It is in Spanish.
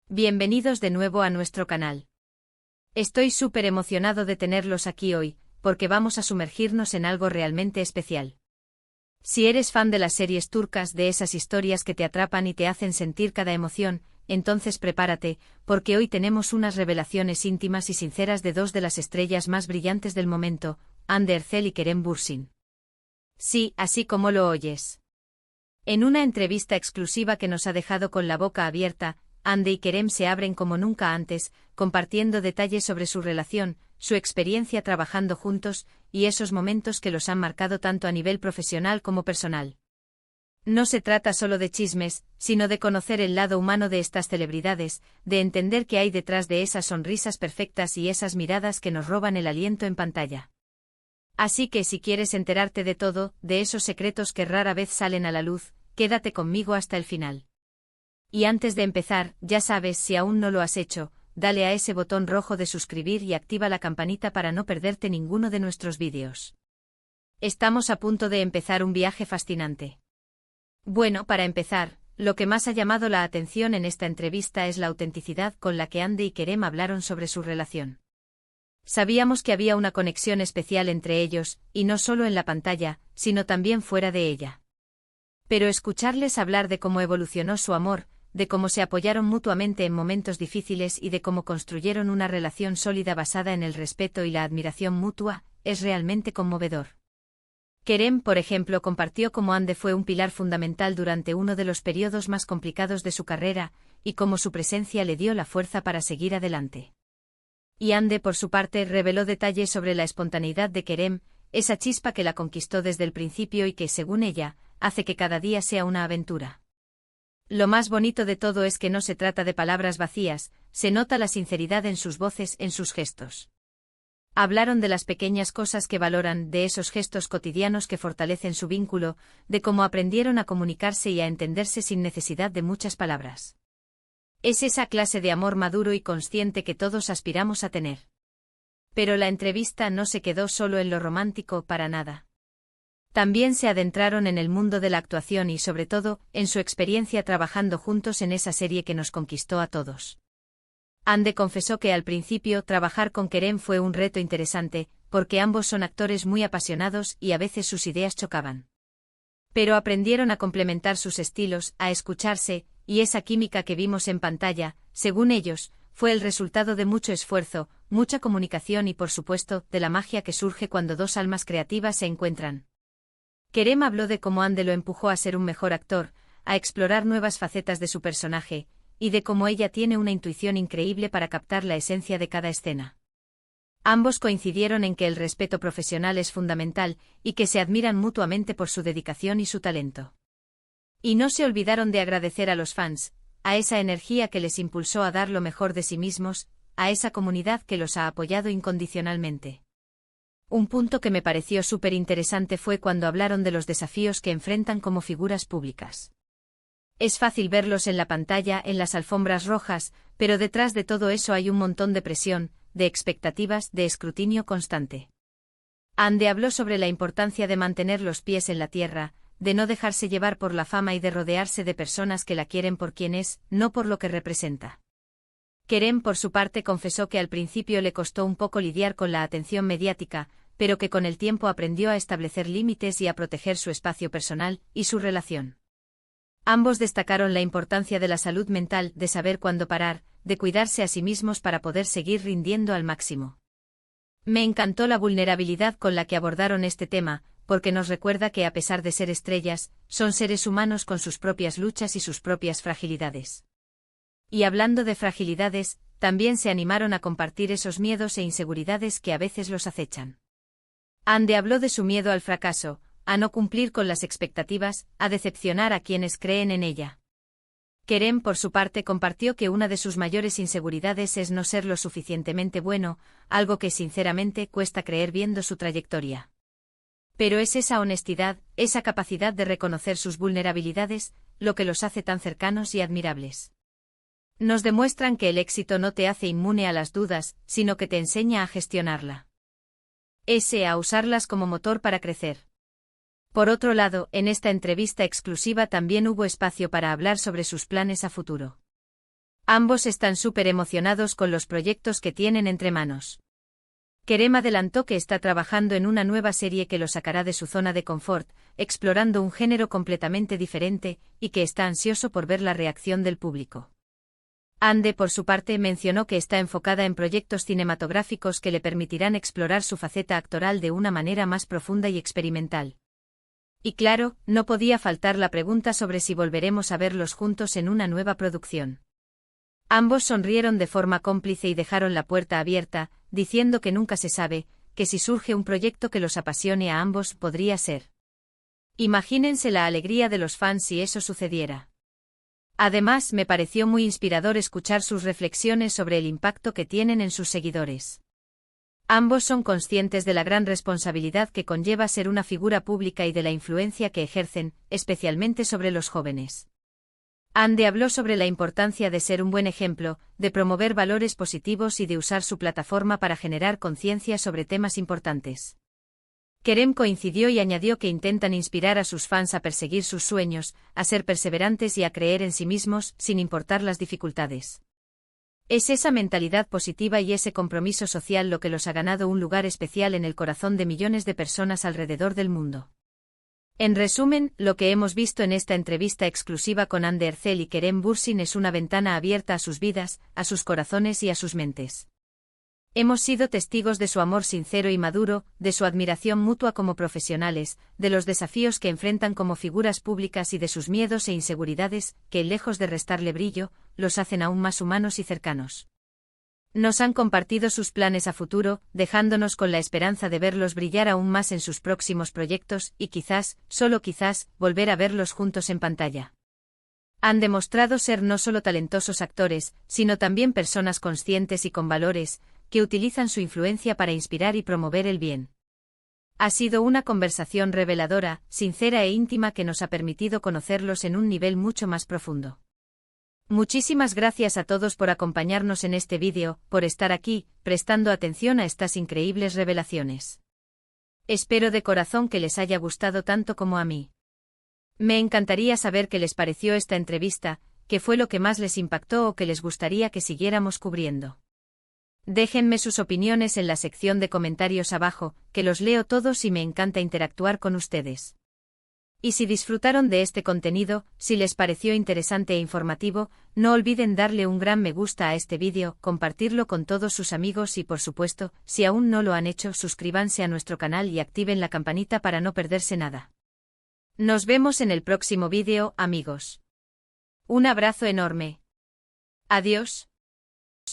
Bienvenidos de nuevo a nuestro canal. Estoy súper emocionado de tenerlos aquí hoy, porque vamos a sumergirnos en algo realmente especial. Si eres fan de las series turcas, de esas historias que te atrapan y te hacen sentir cada emoción, entonces prepárate, porque hoy tenemos unas revelaciones íntimas y sinceras de dos de las estrellas más brillantes del momento, Hande Erçel y Kerem Bürsin. Sí, así como lo oyes. En una entrevista exclusiva que nos ha dejado con la boca abierta, Hande y Kerem se abren como nunca antes, compartiendo detalles sobre su relación, su experiencia trabajando juntos, y esos momentos que los han marcado tanto a nivel profesional como personal. No se trata solo de chismes, sino de conocer el lado humano de estas celebridades, de entender qué hay detrás de esas sonrisas perfectas y esas miradas que nos roban el aliento en pantalla. Así que si quieres enterarte de todo, de esos secretos que rara vez salen a la luz, quédate conmigo hasta el final. Y antes de empezar, ya sabes, si aún no lo has hecho, dale a ese botón rojo de suscribir y activa la campanita para no perderte ninguno de nuestros vídeos. Estamos a punto de empezar un viaje fascinante. Bueno, para empezar, lo que más ha llamado la atención en esta entrevista es la autenticidad con la que Hande y Kerem hablaron sobre su relación. Sabíamos que había una conexión especial entre ellos, y no solo en la pantalla, sino también fuera de ella. Pero escucharles hablar de cómo evolucionó su amor, de cómo se apoyaron mutuamente en momentos difíciles y de cómo construyeron una relación sólida basada en el respeto y la admiración mutua, es realmente conmovedor. Kerem, por ejemplo, compartió cómo Hande fue un pilar fundamental durante uno de los periodos más complicados de su carrera, y cómo su presencia le dio la fuerza para seguir adelante. Y Hande, por su parte, reveló detalles sobre la espontaneidad de Kerem, esa chispa que la conquistó desde el principio y que, según ella, hace que cada día sea una aventura. Lo más bonito de todo es que no se trata de palabras vacías, se nota la sinceridad en sus voces, en sus gestos. Hablaron de las pequeñas cosas que valoran, de esos gestos cotidianos que fortalecen su vínculo, de cómo aprendieron a comunicarse y a entenderse sin necesidad de muchas palabras. Es esa clase de amor maduro y consciente que todos aspiramos a tener. Pero la entrevista no se quedó solo en lo romántico, para nada. También se adentraron en el mundo de la actuación y, sobre todo, en su experiencia trabajando juntos en esa serie que nos conquistó a todos. Hande confesó que al principio trabajar con Kerem fue un reto interesante, porque ambos son actores muy apasionados y a veces sus ideas chocaban. Pero aprendieron a complementar sus estilos, a escucharse, y esa química que vimos en pantalla, según ellos, fue el resultado de mucho esfuerzo, mucha comunicación y, por supuesto, de la magia que surge cuando dos almas creativas se encuentran. Kerem habló de cómo Hande lo empujó a ser un mejor actor, a explorar nuevas facetas de su personaje, y de cómo ella tiene una intuición increíble para captar la esencia de cada escena. Ambos coincidieron en que el respeto profesional es fundamental, y que se admiran mutuamente por su dedicación y su talento. Y no se olvidaron de agradecer a los fans, a esa energía que les impulsó a dar lo mejor de sí mismos, a esa comunidad que los ha apoyado incondicionalmente. Un punto que me pareció súper interesante fue cuando hablaron de los desafíos que enfrentan como figuras públicas. Es fácil verlos en la pantalla, en las alfombras rojas, pero detrás de todo eso hay un montón de presión, de expectativas, de escrutinio constante. Hande habló sobre la importancia de mantener los pies en la tierra, de no dejarse llevar por la fama y de rodearse de personas que la quieren por quien es, no por lo que representa. Kerem, por su parte, confesó que al principio le costó un poco lidiar con la atención mediática, pero que con el tiempo aprendió a establecer límites y a proteger su espacio personal y su relación. Ambos destacaron la importancia de la salud mental, de saber cuándo parar, de cuidarse a sí mismos para poder seguir rindiendo al máximo. Me encantó la vulnerabilidad con la que abordaron este tema, porque nos recuerda que a pesar de ser estrellas, son seres humanos con sus propias luchas y sus propias fragilidades. Y hablando de fragilidades, también se animaron a compartir esos miedos e inseguridades que a veces los acechan. Hande habló de su miedo al fracaso, a no cumplir con las expectativas, a decepcionar a quienes creen en ella. Kerem, por su parte, compartió que una de sus mayores inseguridades es no ser lo suficientemente bueno, algo que sinceramente cuesta creer viendo su trayectoria. Pero es esa honestidad, esa capacidad de reconocer sus vulnerabilidades, lo que los hace tan cercanos y admirables. Nos demuestran que el éxito no te hace inmune a las dudas, sino que te enseña a gestionarla. A usarlas como motor para crecer. Por otro lado, en esta entrevista exclusiva también hubo espacio para hablar sobre sus planes a futuro. Ambos están súper emocionados con los proyectos que tienen entre manos. Kerem adelantó que está trabajando en una nueva serie que lo sacará de su zona de confort, explorando un género completamente diferente, y que está ansioso por ver la reacción del público. Ande, por su parte, mencionó que está enfocada en proyectos cinematográficos que le permitirán explorar su faceta actoral de una manera más profunda y experimental. Y claro, no podía faltar la pregunta sobre si volveremos a verlos juntos en una nueva producción. Ambos sonrieron de forma cómplice y dejaron la puerta abierta, diciendo que nunca se sabe, que si surge un proyecto que los apasione a ambos podría ser. Imagínense la alegría de los fans si eso sucediera. Además, me pareció muy inspirador escuchar sus reflexiones sobre el impacto que tienen en sus seguidores. Ambos son conscientes de la gran responsabilidad que conlleva ser una figura pública y de la influencia que ejercen, especialmente sobre los jóvenes. Ande habló sobre la importancia de ser un buen ejemplo, de promover valores positivos y de usar su plataforma para generar conciencia sobre temas importantes. Kerem coincidió y añadió que intentan inspirar a sus fans a perseguir sus sueños, a ser perseverantes y a creer en sí mismos, sin importar las dificultades. Es esa mentalidad positiva y ese compromiso social lo que los ha ganado un lugar especial en el corazón de millones de personas alrededor del mundo. En resumen, lo que hemos visto en esta entrevista exclusiva con Hande Erçel y Kerem Bürsin es una ventana abierta a sus vidas, a sus corazones y a sus mentes. Hemos sido testigos de su amor sincero y maduro, de su admiración mutua como profesionales, de los desafíos que enfrentan como figuras públicas y de sus miedos e inseguridades, que, lejos de restarle brillo, los hacen aún más humanos y cercanos. Nos han compartido sus planes a futuro, dejándonos con la esperanza de verlos brillar aún más en sus próximos proyectos y quizás, solo quizás, volver a verlos juntos en pantalla. Han demostrado ser no solo talentosos actores, sino también personas conscientes y con valores, que utilizan su influencia para inspirar y promover el bien. Ha sido una conversación reveladora, sincera e íntima que nos ha permitido conocerlos en un nivel mucho más profundo. Muchísimas gracias a todos por acompañarnos en este vídeo, por estar aquí, prestando atención a estas increíbles revelaciones. Espero de corazón que les haya gustado tanto como a mí. Me encantaría saber qué les pareció esta entrevista, qué fue lo que más les impactó o que les gustaría que siguiéramos cubriendo. Déjenme sus opiniones en la sección de comentarios abajo, que los leo todos y me encanta interactuar con ustedes. Y si disfrutaron de este contenido, si les pareció interesante e informativo, no olviden darle un gran me gusta a este vídeo, compartirlo con todos sus amigos y por supuesto, si aún no lo han hecho, suscríbanse a nuestro canal y activen la campanita para no perderse nada. Nos vemos en el próximo vídeo, amigos. Un abrazo enorme. Adiós.